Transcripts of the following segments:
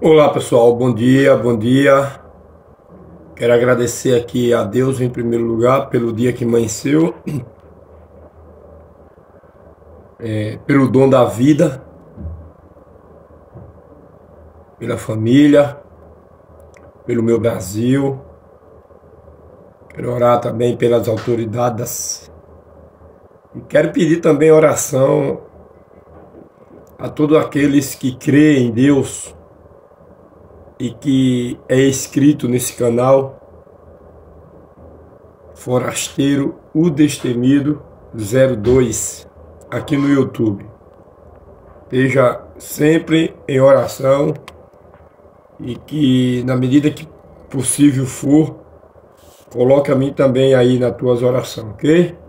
Olá pessoal, bom dia, bom dia. Quero agradecer aqui a Deus em primeiro lugar pelo dia que amanheceu, pelo dom da vida, pela família, pelo meu Brasil. Quero orar também pelas autoridades e quero pedir também oração a todos aqueles que creem em Deus e que é inscrito nesse canal Forasteiro o Destemido 02 aqui no YouTube. Esteja sempre em oração e que, na medida que possível for, coloque a mim também aí nas tuas orações, ok?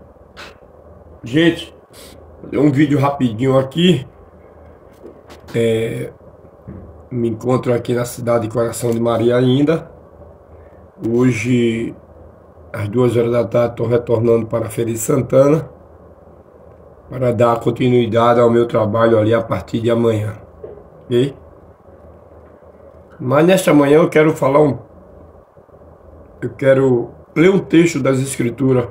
Gente, vou fazer um vídeo rapidinho aqui. Me encontro aqui na cidade de Coração de Maria ainda. Hoje, às 2 horas da tarde, estou retornando para a Feira de Santana para dar continuidade ao meu trabalho ali a partir de amanhã, ok? Mas nesta manhã eu quero eu quero ler um texto das Escrituras,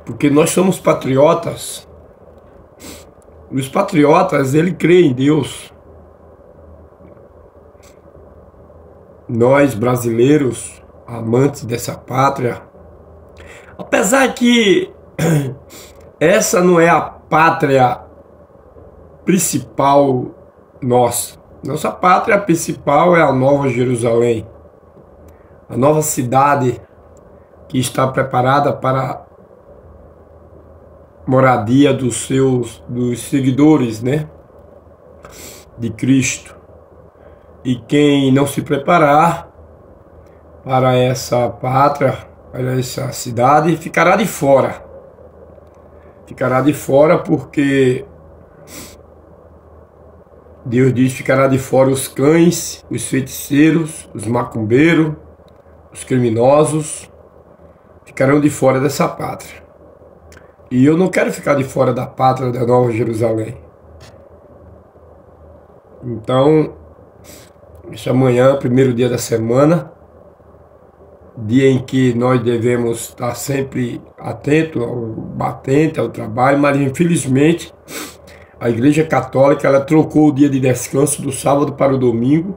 porque nós somos patriotas. Os patriotas, ele crê em Deus. Nós, brasileiros, amantes dessa pátria, apesar que essa não é a pátria principal nossa. Nossa pátria principal é a Nova Jerusalém, a nova cidade que está preparada para a moradia dos seguidores, né, de Cristo. E quem não se preparar para essa pátria, para essa cidade, ficará de fora. Ficará de fora porque Deus diz: ficará de fora os cães, os feiticeiros, os macumbeiros, os criminosos, ficarão de fora dessa pátria. E eu não quero ficar de fora da pátria da Nova Jerusalém. Então, esta manhã, primeiro dia da semana, dia em que nós devemos estar sempre atentos ao batente, ao trabalho, mas infelizmente a Igreja Católica ela trocou o dia de descanso do sábado para o domingo.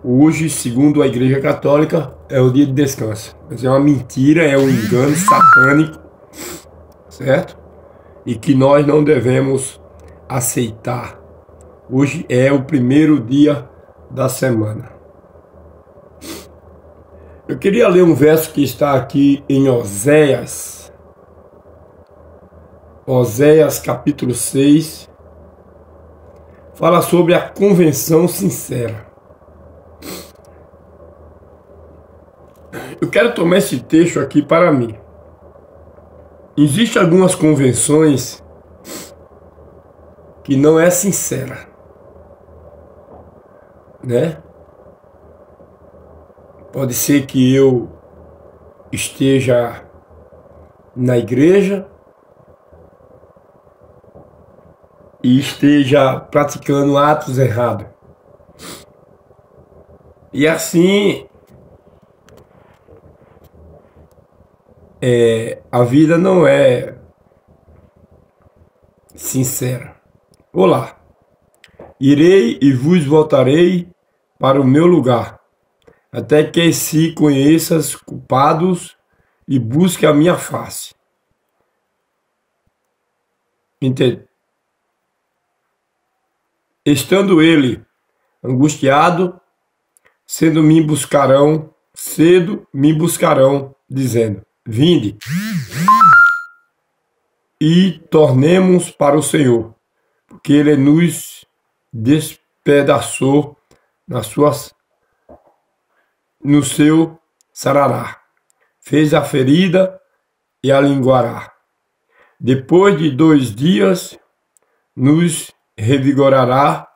Hoje, segundo a Igreja Católica, é o dia de descanso. Mas é uma mentira, é um engano satânico, certo? E que nós não devemos aceitar. Hoje é o primeiro dia da semana. Eu queria ler um verso que está aqui em Oséias. Oséias capítulo 6. Fala sobre a convenção sincera. Eu quero tomar esse texto aqui para mim. Existem algumas convenções que não é sincera, né? Pode ser que eu esteja na igreja e esteja praticando atos errados. E assim, a vida não é sincera. Olá, irei e vos voltarei para o meu lugar, até que se conheças culpados e busque a minha face. Estando ele angustiado, cedo me buscarão, dizendo: vinde e tornemos para o Senhor, porque ele nos despedaçou no seu sarará, fez a ferida e a linguará. Depois de 2 dias nos revigorará,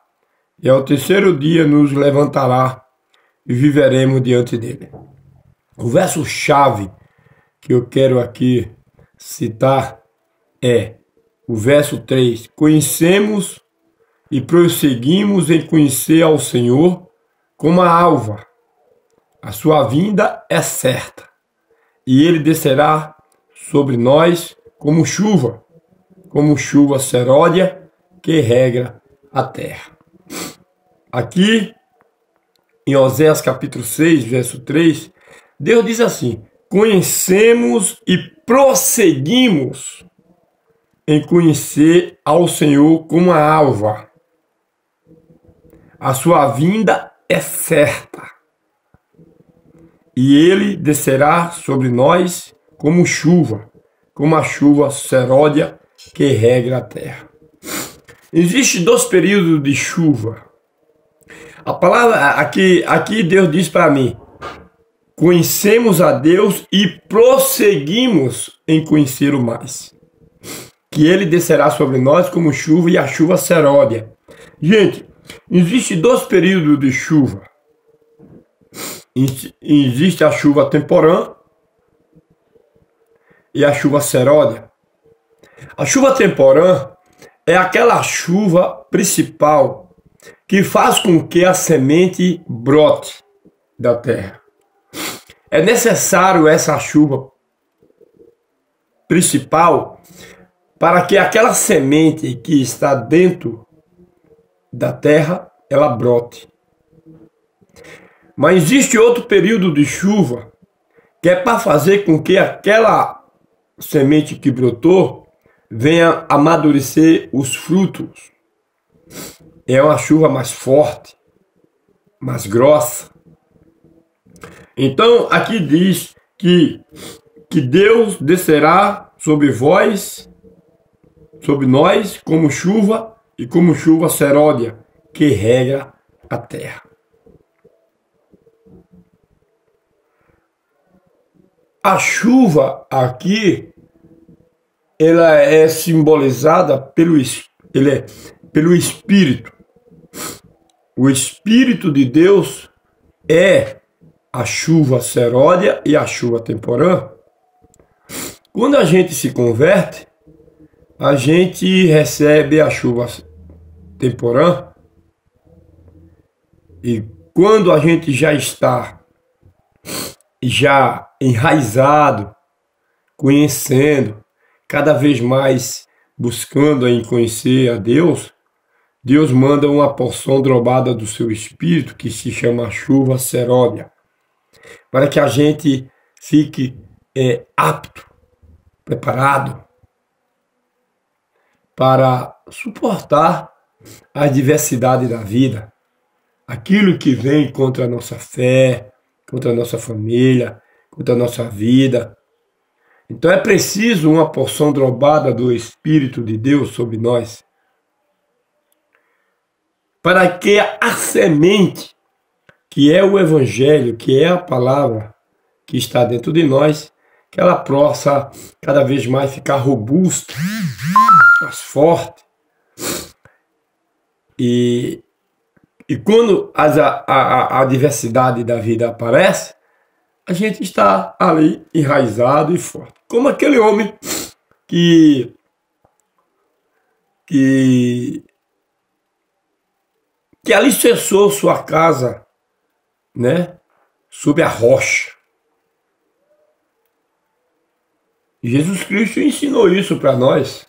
e ao terceiro dia nos levantará e viveremos diante dele. O verso-chave que eu quero aqui citar é o verso 3. Conhecemos e prosseguimos em conhecer ao Senhor como a alva. A sua vinda é certa, e ele descerá sobre nós como chuva seródia que rega a terra. Aqui, em Oséias capítulo 6, verso 3, Deus diz assim: conhecemos e prosseguimos em conhecer ao Senhor como a alva. A sua vinda é certa, e ele descerá sobre nós como a chuva seródia que rega a terra. Existem 2 períodos de chuva. A palavra aqui Deus diz para mim: conhecemos a Deus e prosseguimos em conhecê-lo mais. Que ele descerá sobre nós como chuva e a chuva seródia. Gente, existem 2 períodos de chuva. Existe a chuva temporã e a chuva seródia. A chuva temporã é aquela chuva principal que faz com que a semente brote da terra. É necessário essa chuva principal para que aquela semente que está dentro da terra, ela brote. Mas existe outro período de chuva que é para fazer com que aquela semente que brotou venha amadurecer os frutos. É uma chuva mais forte, mais grossa. Então, aqui diz que Deus descerá sobre vós, sobre nós, como chuva e como chuva seródia, que rega a terra. A chuva aqui, ela é simbolizada pelo Espírito. O Espírito de Deus é a chuva seródia e a chuva temporã. Quando a gente se converte, a gente recebe a chuva temporã, e quando a gente já está enraizado, conhecendo, cada vez mais buscando em conhecer a Deus, Deus manda uma porção dobrada do seu Espírito, que se chama chuva seródia, para que a gente fique apto, preparado para suportar a adversidade da vida, aquilo que vem contra a nossa fé, contra a nossa família, contra a nossa vida. Então é preciso uma porção dobrada do Espírito de Deus sobre nós, para que a semente, que é o Evangelho, que é a palavra que está dentro de nós, que ela possa cada vez mais ficar robusta, mais forte. E quando a adversidade da vida aparece, a gente está ali enraizado e forte. Como aquele homem que alicerçou sua casa, né, sob a rocha. Jesus Cristo ensinou isso para nós.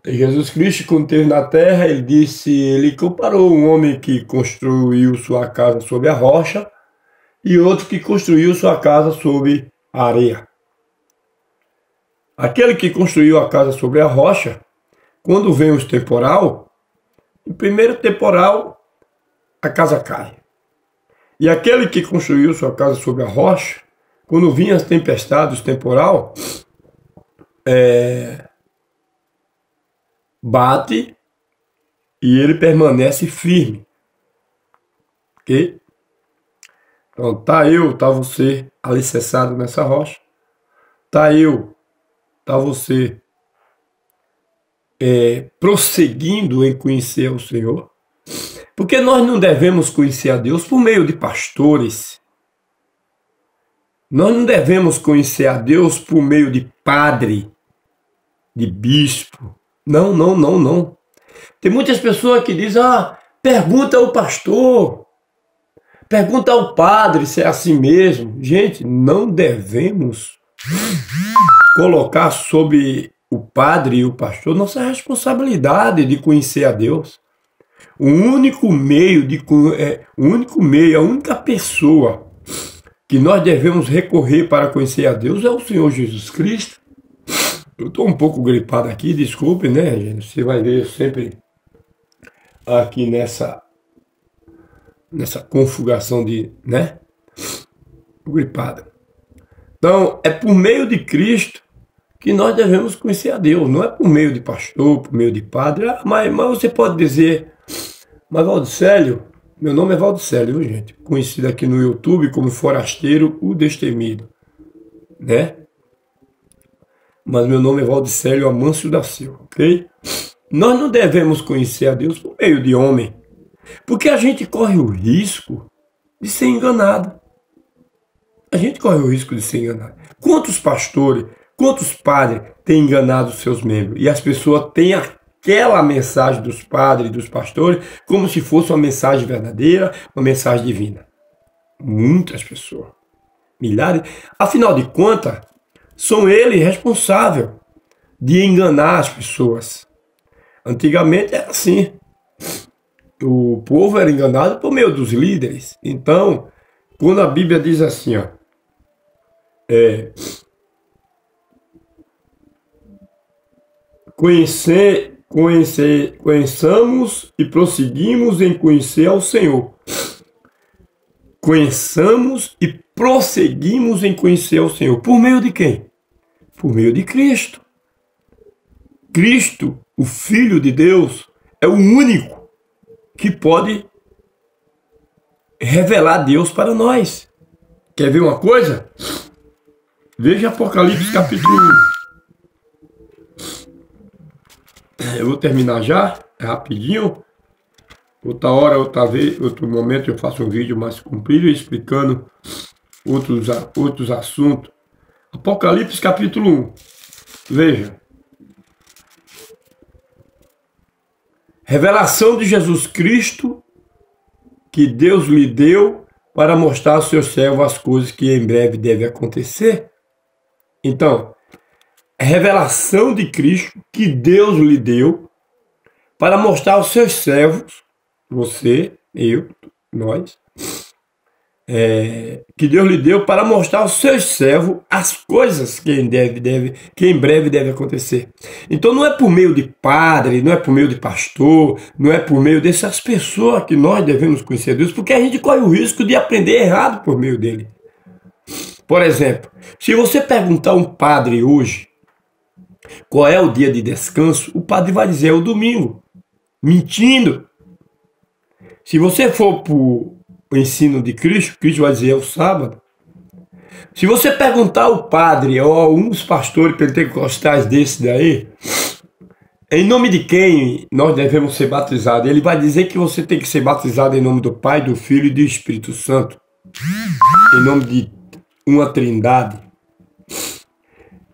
Jesus Cristo, quando esteve na terra, ele comparou um homem que construiu sua casa sobre a rocha e outro que construiu sua casa sobre a areia. Aquele que construiu a casa sobre a rocha, quando vem os temporal, no primeiro temporal a casa cai. E aquele que construiu sua casa sobre a rocha, quando vinham as tempestades, temporal, bate e ele permanece firme. Ok? Então, tá você alicerçado nessa rocha. Tá você prosseguindo em conhecer o Senhor. Porque nós não devemos conhecer a Deus por meio de pastores. Nós não devemos conhecer a Deus por meio de padre, de bispo. Não. Tem muitas pessoas que dizem, pergunta ao pastor, pergunta ao padre se é assim mesmo. Gente, não devemos colocar sobre o padre e o pastor nossa responsabilidade de conhecer a Deus. O único meio, a única pessoa que nós devemos recorrer para conhecer a Deus é o Senhor Jesus Cristo. Eu estou um pouco gripado aqui, desculpe, né, gente? Você vai ver sempre aqui nessa conjugação de, né? Gripado. Então, é por meio de Cristo que nós devemos conhecer a Deus. Não é por meio de pastor, por meio de padre. Mas você pode dizer, mas Valdicélio, meu nome é Valdicélio, viu, gente? Conhecido aqui no YouTube como Forasteiro, o Destemido, né? Mas meu nome é Valdicélio Amâncio da Silva, ok? Nós não devemos conhecer a Deus por meio de homem, porque a gente corre o risco de ser enganado. A gente corre o risco de ser enganado. Quantos pastores, quantos padres têm enganado os seus membros? E as pessoas têm aquela mensagem dos padres e dos pastores como se fosse uma mensagem verdadeira, uma mensagem divina. Muitas pessoas. Milhares. Afinal de contas, são eles responsáveis de enganar as pessoas. Antigamente era assim. O povo era enganado por meio dos líderes. Então, quando a Bíblia diz assim, conheçamos e prosseguimos em conhecer ao Senhor. Conheçamos e prosseguimos em conhecer ao Senhor. Por meio de quem? Por meio de Cristo. Cristo, o Filho de Deus, é o único que pode revelar Deus para nós. Quer ver uma coisa? Veja Apocalipse capítulo 1. Eu vou terminar já, rapidinho. Outra hora, outra vez, outro momento eu faço um vídeo mais comprido explicando outros assuntos. Apocalipse capítulo 1. Veja. Revelação de Jesus Cristo que Deus lhe deu para mostrar aos seus servos as coisas que em breve devem acontecer. Então, revelação de Cristo que Deus lhe deu para mostrar aos seus servos, você, eu, nós, que Deus lhe deu para mostrar aos seus servos as coisas que em breve deve acontecer. Então não é por meio de padre, não é por meio de pastor, não é por meio dessas pessoas que nós devemos conhecer Deus, porque a gente corre o risco de aprender errado por meio dele. Por exemplo, se você perguntar a um padre hoje qual é o dia de descanso, o padre vai dizer é o domingo, mentindo. Se você for para o ensino de Cristo, Cristo vai dizer é o sábado. Se você perguntar ao padre ou a alguns pastores pentecostais desse daí, em nome de quem nós devemos ser batizados, ele vai dizer que você tem que ser batizado em nome do Pai, do Filho e do Espírito Santo, em nome de uma trindade.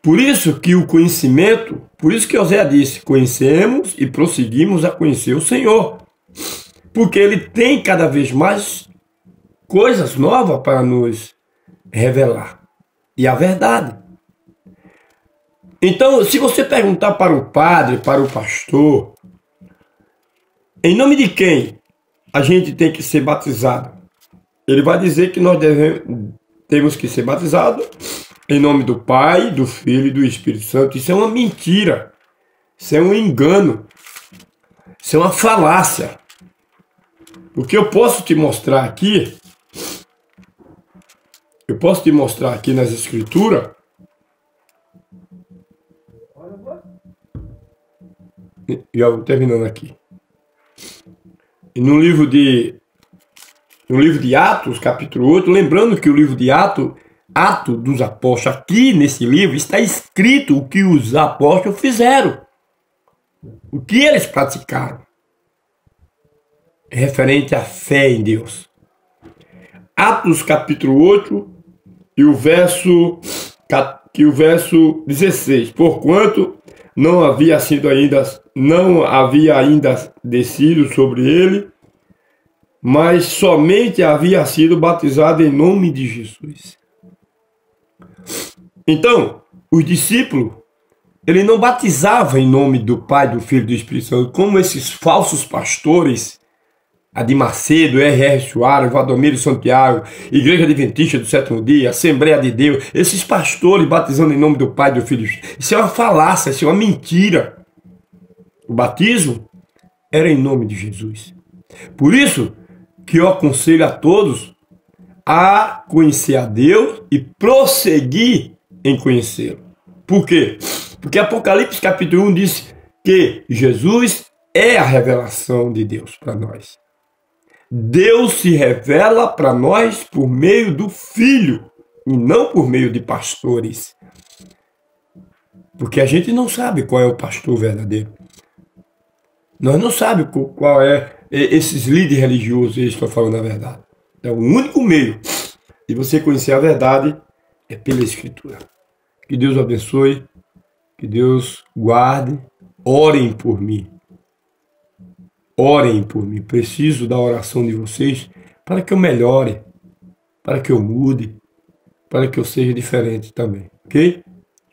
Por isso que o conhecimento, por isso que Osé disse, conhecemos e prosseguimos a conhecer o Senhor, porque ele tem cada vez mais coisas novas para nos revelar. E a verdade. Então, se você perguntar para o padre, para o pastor, em nome de quem a gente tem que ser batizado? Ele vai dizer que nós temos que ser batizados em nome do Pai, do Filho e do Espírito Santo. Isso é uma mentira. Isso é um engano. Isso é uma falácia. Porque eu posso te mostrar aqui, nas Escrituras, já vou terminando aqui, e no livro de Atos, capítulo 8, lembrando que o livro de Atos dos Apóstolos, aqui nesse livro está escrito o que os apóstolos fizeram, o que eles praticaram, referente à fé em Deus. Atos capítulo 8 e o verso 16. Porquanto não havia sido ainda não havia ainda descido sobre ele, mas somente havia sido batizado em nome de Jesus. Então, os discípulos, ele não batizava em nome do Pai, do Filho e do Espírito Santo, como esses falsos pastores, Adi Macedo, R.R. Soares, Valdomiro Santiago, Igreja Adventista do Sétimo Dia, Assembleia de Deus, esses pastores batizando em nome do Pai, do Filho. Isso é uma falácia, isso é uma mentira. O batismo era em nome de Jesus. Por isso que eu aconselho a todos a conhecer a Deus e prosseguir em conhecê-lo. Por quê? Porque Apocalipse capítulo 1 diz que Jesus é a revelação de Deus para nós. Deus se revela para nós por meio do Filho e não por meio de pastores. Porque a gente não sabe qual é o pastor verdadeiro. Nós não sabemos qual é esses líderes religiosos, eles estão falando a verdade. Então, o único meio de você conhecer a verdade é pela Escritura. Que Deus abençoe, que Deus guarde, orem por mim. Orem por mim. Preciso da oração de vocês para que eu melhore, para que eu mude, para que eu seja diferente também. Ok?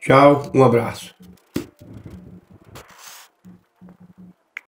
Tchau, um abraço.